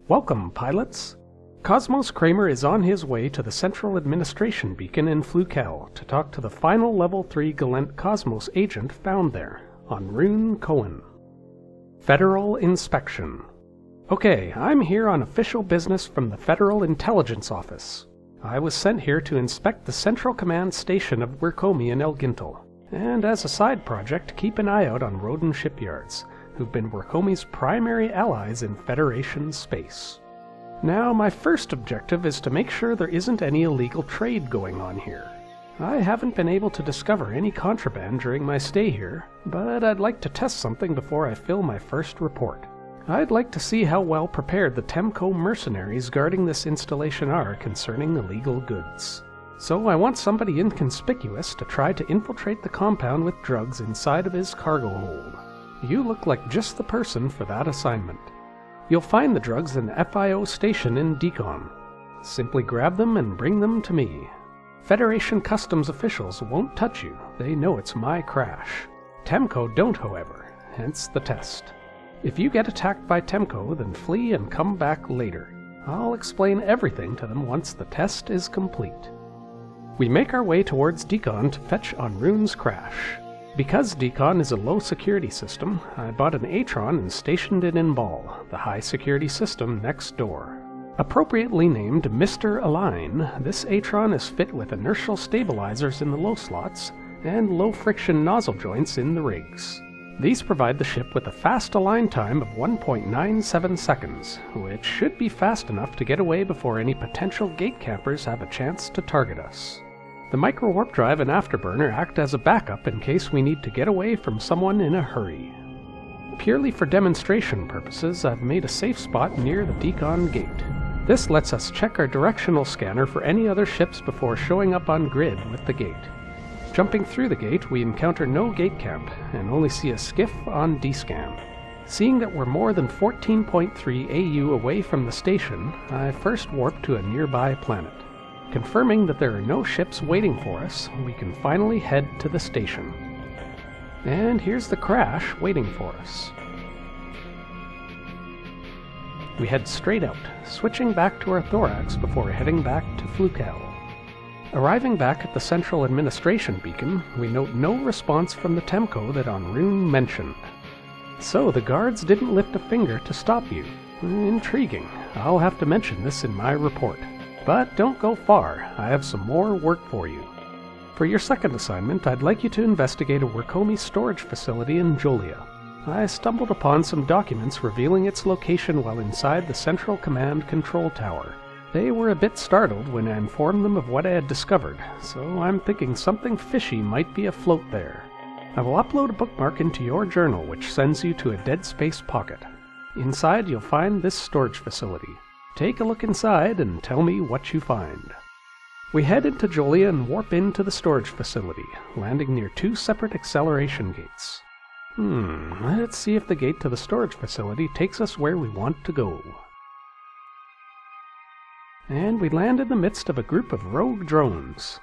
Welcome, pilots! Cosmos Cramer is on his way to the Central Administration Beacon in Fluekele to talk to the final Level 3 Gallente Cosmos agent found there, on Rune Cohen. Federal Inspection. Okay, I'm here on official business from the Federal Intelligence Office. I was sent here to inspect the Central Command Station of Werkomi in Elgintel, and as a side project, keep an eye out on Roden shipyards, who've been Werkomi's primary allies in Federation space. Now, my first objective is to make sure there isn't any illegal trade going on here. I haven't been able to discover any contraband during my stay here, but I'd like to test something before I fill my first report. I'd like to see how well prepared the Temko mercenaries guarding this installation are concerning illegal goods. So I want somebody inconspicuous to try to infiltrate the compound with drugs inside of his cargo hold. You look like just the person for that assignment. You'll find the drugs in the FIO station in Decon. Simply grab them and bring them to me. Federation customs officials won't touch you. They know it's my crash. Temko don't, however, hence the test. If you get attacked by Temko, then flee and come back later. I'll explain everything to them once the test is complete. We make our way towards Decon to fetch on Rune's crash. Because Decon is a low-security system, I bought an Atron and stationed it in Ball, the high-security system next door. Appropriately named Mr. Align, this Atron is fit with inertial stabilizers in the low slots and low-friction nozzle joints in the rigs. These provide the ship with a fast align time of 1.97 seconds, which should be fast enough to get away before any potential gate campers have a chance to target us. The micro-warp drive and afterburner act as a backup in case we need to get away from someone in a hurry. Purely for demonstration purposes, I've made a safe spot near the Decon gate. This lets us check our directional scanner for any other ships before showing up on grid with the gate. Jumping through the gate, we encounter no gate camp, and only see a skiff on D-scan. Seeing that we're more than 14.3 AU away from the station, I first warp to a nearby planet. Confirming that there are no ships waiting for us, we can finally head to the station. And here's the crash waiting for us. We head straight out, switching back to our thorax before heading back to Fluekele. Arriving back at the Central Administration Beacon, we note no response from the Temko that Rune mentioned. So the guards didn't lift a finger to stop you. Intriguing. I'll have to mention this in my report. But don't go far, I have some more work for you. For your second assignment, I'd like you to investigate a Werkomi storage facility in Jolia. I stumbled upon some documents revealing its location while inside the Central Command Control Tower. They were a bit startled when I informed them of what I had discovered, so I'm thinking something fishy might be afloat there. I will upload a bookmark into your journal which sends you to a dead space pocket. Inside you'll find this storage facility. Take a look inside and tell me what you find. We head into Jolia and warp into the storage facility, landing near two separate acceleration gates. Let's see if the gate to the storage facility takes us where we want to go. And we land in the midst of a group of rogue drones.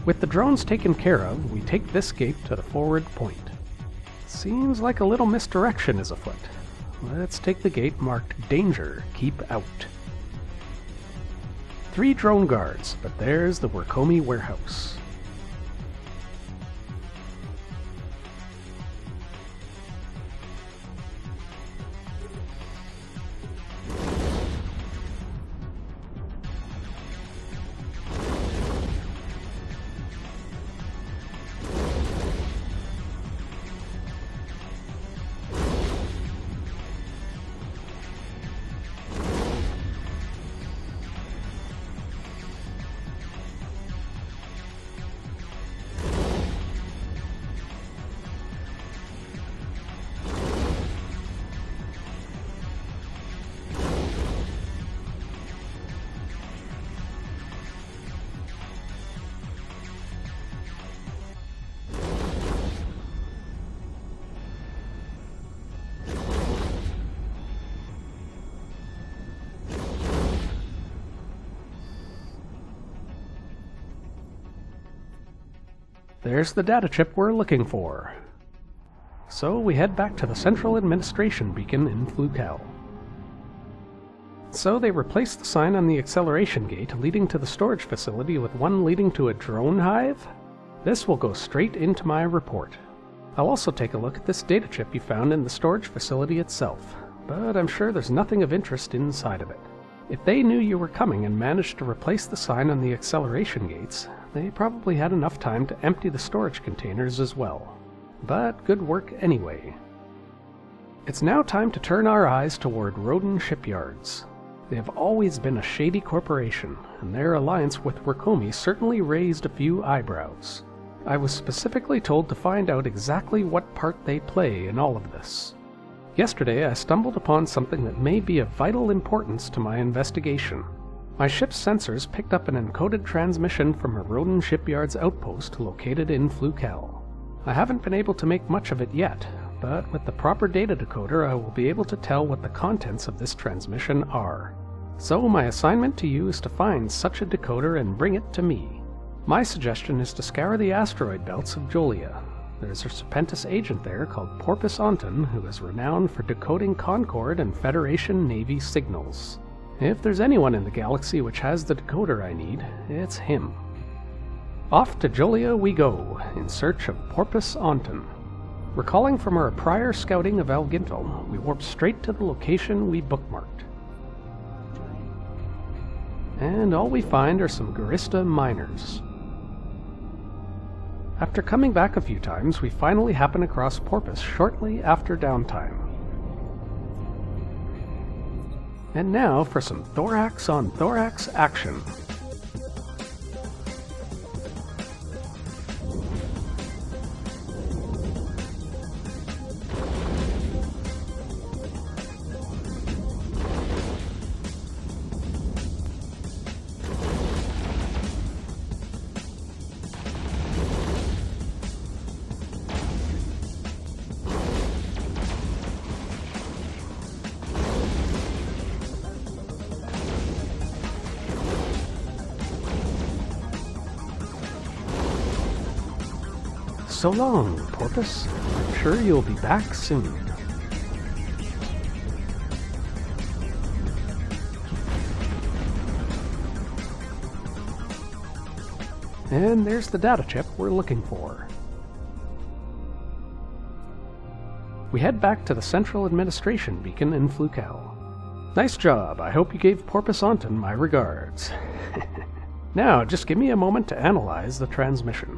With the drones taken care of, we take this gate to the forward point. Seems like a little misdirection is afoot. Let's take the gate marked Danger, Keep Out. 3 drone guards, but there's the Workomi warehouse. There's the data chip we're looking for. So we head back to the central administration beacon in Fluekele. So they replaced the sign on the acceleration gate leading to the storage facility with one leading to a drone hive? This will go straight into my report. I'll also take a look at this data chip you found in the storage facility itself, but I'm sure there's nothing of interest inside of it. If they knew you were coming and managed to replace the sign on the acceleration gates, they probably had enough time to empty the storage containers as well. But good work anyway. It's now time to turn our eyes toward Roden Shipyards. They have always been a shady corporation, and their alliance with Workomi certainly raised a few eyebrows. I was specifically told to find out exactly what part they play in all of this. Yesterday I stumbled upon something that may be of vital importance to my investigation. My ship's sensors picked up an encoded transmission from a Roden Shipyard's outpost located in Fluekele. I haven't been able to make much of it yet, but with the proper data decoder I will be able to tell what the contents of this transmission are. So my assignment to you is to find such a decoder and bring it to me. My suggestion is to scour the asteroid belts of Jolia. There's a Serpentis agent there called Pourpas Aunten who is renowned for decoding Concord and Federation Navy signals. If there's anyone in the galaxy which has the decoder I need, it's him. Off to Jolia we go, in search of Pourpas Aunten. Recalling from our prior scouting of Algintal, we warp straight to the location we bookmarked. And all we find are some Garista miners. After coming back a few times, we finally happen across Pourpas shortly after downtime. And now for some thorax on thorax action. So long, Pourpas. I'm sure you'll be back soon. And there's the data chip we're looking for. We head back to the Central Administration Beacon in Fluekele. Nice job. I hope you gave Pourpas Aunten my regards. Now, just give me a moment to analyze the transmission.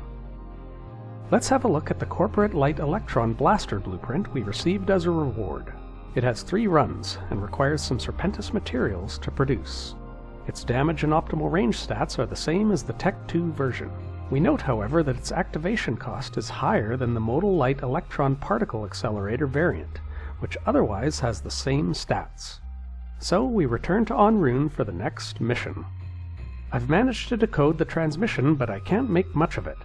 Let's have a look at the Corporate Light Electron Blaster blueprint we received as a reward. It has 3 runs, and requires some Serpentis materials to produce. Its damage and optimal range stats are the same as the Tech 2 version. We note, however, that its activation cost is higher than the Modal Light Electron Particle Accelerator variant, which otherwise has the same stats. So we return to Onrune for the next mission. I've managed to decode the transmission, but I can't make much of it.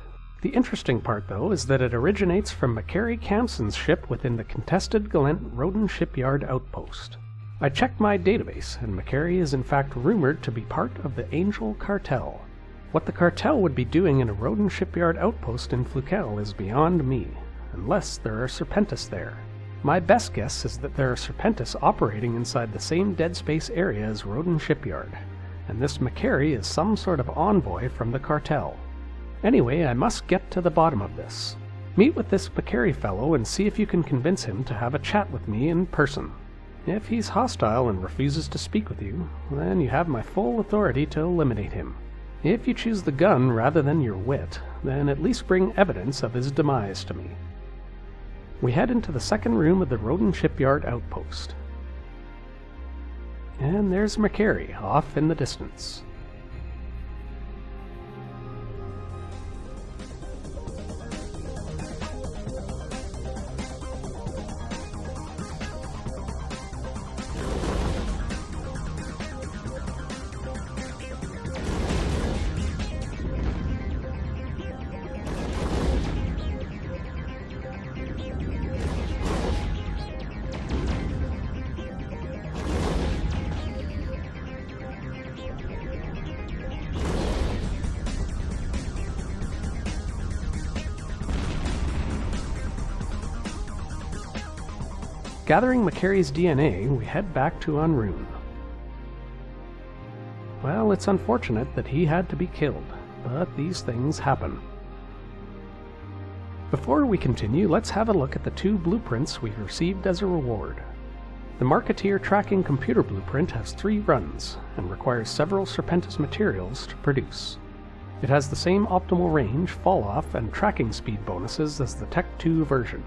The interesting part, though, is that it originates from Maqeri Camcen's ship within the contested Gallente Roden Shipyard outpost. I checked my database, and Maqeri is in fact rumored to be part of the Angel Cartel. What the cartel would be doing in a Roden shipyard outpost in Fluekele is beyond me, unless there are Serpentis there. My best guess is that there are Serpentis operating inside the same dead space area as Roden shipyard, and this Maqeri is some sort of envoy from the cartel. Anyway, I must get to the bottom of this. Meet with this Maqeri fellow and see if you can convince him to have a chat with me in person. If he's hostile and refuses to speak with you, then you have my full authority to eliminate him. If you choose the gun rather than your wit, then at least bring evidence of his demise to me. We head into the second room of the Roden shipyard outpost. And there's Maqeri off in the distance. Gathering Maqeri's DNA, we head back to Atron. Well, it's unfortunate that he had to be killed, but these things happen. Before we continue, let's have a look at the 2 blueprints we've received as a reward. The Marketeer tracking computer blueprint has 3 runs, and requires several Serpentis materials to produce. It has the same optimal range, fall-off, and tracking speed bonuses as the Tech 2 version,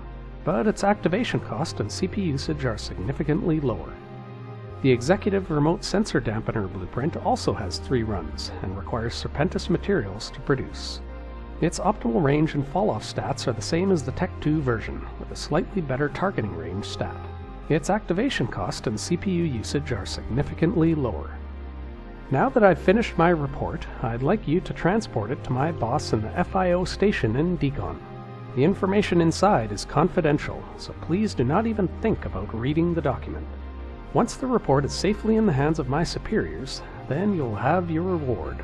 but its activation cost and CPU usage are significantly lower. The Executive Remote Sensor Dampener blueprint also has 3 runs, and requires Serpentis materials to produce. Its optimal range and fall-off stats are the same as the Tech 2 version, with a slightly better targeting range stat. Its activation cost and CPU usage are significantly lower. Now that I've finished my report, I'd like you to transport it to my boss in the FIO station in Decon. The information inside is confidential, so please do not even think about reading the document. Once the report is safely in the hands of my superiors, then you'll have your reward.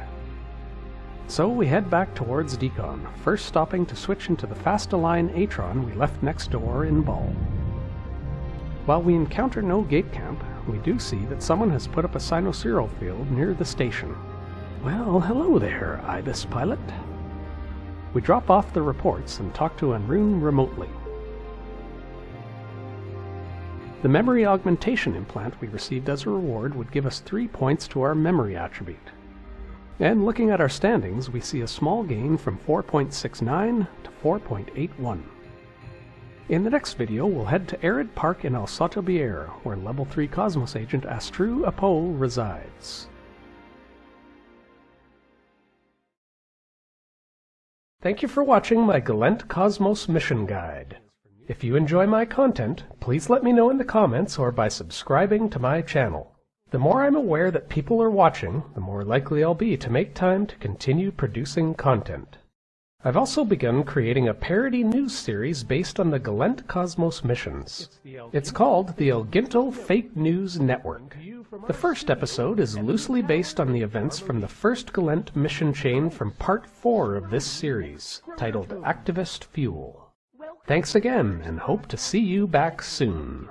So we head back towards Decon, first stopping to switch into the fast-align Atron we left next door in Ball. While we encounter no gate camp, we do see that someone has put up a cynoserial field near the station. Well, hello there, Ibis pilot. We drop off the reports and talk to Atron remotely. The memory augmentation implant we received as a reward would give us 3 points to our memory attribute. And looking at our standings, we see a small gain from 4.69 to 4.81. In the next video, we'll head to Arid Park in Alsatobier, where Level 3 Cosmos agent Astroo Opeau resides. Thank you for watching my Gallente Cosmos mission guide. If you enjoy my content, please let me know in the comments or by subscribing to my channel. The more I'm aware that people are watching, the more likely I'll be to make time to continue producing content. I've also begun creating a parody news series based on the Gallente Cosmos missions. It's called the El Ginto Fake News Network. The first episode is loosely based on the events from the first Gallente mission chain from Part 4 of this series, titled Activist Fuel. Thanks again, and hope to see you back soon.